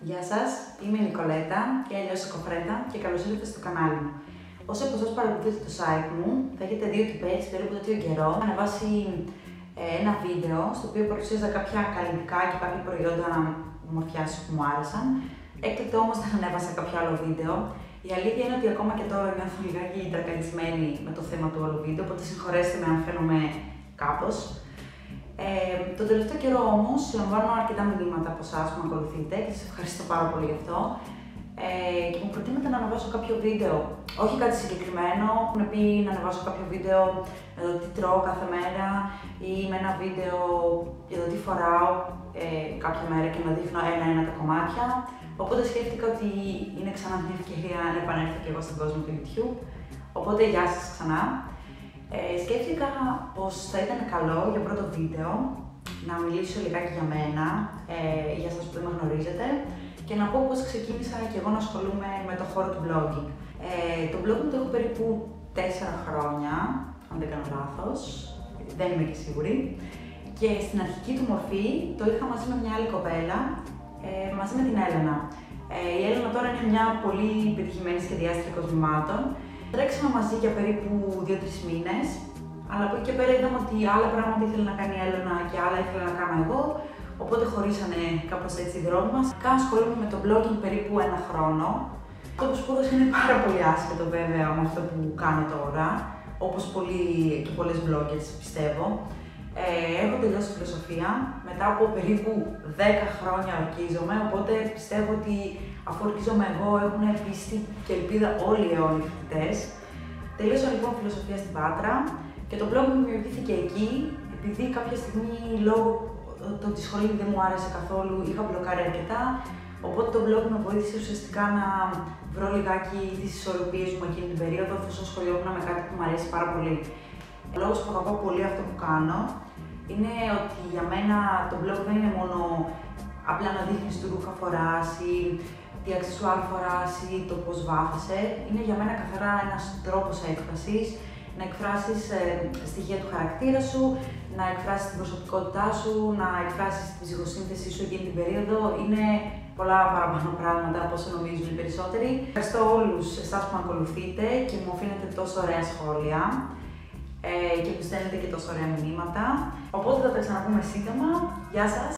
Γεια σας, είμαι η Νικολέτα και αλλιώς η Κοφρέτα και καλώς ήρθατε στο κανάλι μου. Όσοι από εσάς παρακολουθείτε το site μου, θα έχετε δει ότι πέρυσι περίπου τέτοιο καιρό έχω ανεβάσει ένα βίντεο στο οποίο παρουσίαζα κάποια καλλιτικά και κάποια προϊόντα ομορφιάς που μου άρεσαν. Έκτοτε όμως δεν ανέβασα κάποιο άλλο βίντεο. Η αλήθεια είναι ότι ακόμα και τώρα νιώθω λιγάκι τρακαρισμένη με το θέμα του όλου βίντεο, οπότε συγχωρέστε με αν φαίνομαι κάπως. Το τελευταίο καιρό όμως λαμβάνω αρκετά μηνύματα από εσάς που με ακολουθείτε και σας ευχαριστώ πάρα πολύ γι' αυτό. Και μου προτείνετε να ανεβάσω κάποιο βίντεο, όχι κάτι συγκεκριμένο, έχουν πει να ανεβάσω κάποιο βίντεο για το τι τρώω κάθε μέρα ή με ένα βίντεο για το τι φοράω κάποια μέρα και να δείχνω ένα-ένα τα κομμάτια. Οπότε σκέφτηκα ότι είναι ξανά μια ευκαιρία να επανέλθω και εγώ στον κόσμο του YouTube. Οπότε γεια σας ξανά. Σκέφτηκα πως θα ήταν καλό για πρώτο βίντεο να μιλήσω λιγάκι για μένα, για εσάς που δεν με γνωρίζετε και να πω πώς ξεκίνησα και εγώ να ασχολούμαι με το χώρο του blogging. Το blog μου το έχω περίπου 4 χρόνια, αν δεν κάνω λάθος, δεν είμαι και σίγουρη. Και στην αρχική του μορφή το είχα μαζί με μια άλλη κοπέλα, μαζί με την Έλενα. Η Έλενα τώρα είναι μια πολύ πετυχημένη σχεδιάστρια κοσμημάτων. Τρέξαμε μαζί για περίπου 2-3 μήνες, αλλά από εκεί και πέρα είδαμε ότι άλλα πράγματα ήθελε να κάνει η Έλενα και άλλα ήθελα να κάνω εγώ, οπότε χωρίσανε κάπως έτσι οι δρόμοι μας. Ασχολούμαι με το blogging περίπου 1 χρόνο. Αυτό που σπούδασα είναι πάρα πολύ άσχετο βέβαια με αυτό που κάνω τώρα, όπως πολλοί και πολλές bloggers πιστεύω. Έχω τελειώσει φιλοσοφία, μετά από περίπου 10 χρόνια ορκίζομαι, οπότε πιστεύω ότι αφού ορκίζομαι εγώ έχουν πίστη και ελπίδα όλοι οι αιώνιοι φοιτητές. Τελείωσα λοιπόν φιλοσοφία στην Πάτρα και το blog μου δημιουργήθηκε εκεί, επειδή κάποια στιγμή λόγω το ότι η σχολή δεν μου άρεσε καθόλου, είχα μπλοκάρει αρκετά, οπότε το blog με βοήθησε ουσιαστικά να βρω λιγάκι τις ισορροπίες μου εκείνη την περίοδο, αφού ασχολιόμουν με κάτι που μου αρέσει πάρα πολύ. Ο λόγος που αγαπάω πολύ αυτό που κάνω είναι ότι για μένα το blog δεν είναι μόνο απλά να δείχνεις τι ρούχα φοράς ή τι αξεσουάρ φοράς ή το πώς βάφεσαι. Είναι για μένα καθαρά ένας τρόπος έκφρασης, να εκφράσεις στοιχεία του χαρακτήρα σου, να εκφράσεις την προσωπικότητά σου, να εκφράσεις την ψυχοσύνθεσή σου εκείνη την περίοδο. Είναι πολλά παραπάνω πράγματα από όσο νομίζουν οι περισσότεροι. Ευχαριστώ όλους εσάς που με ακολουθείτε και μου αφήνετε τόσο ωραία σχόλια και που στέλνετε και τόσο ωραία μηνύματα. Οπότε θα τα ξαναπούμε σύντομα. Γεια σας!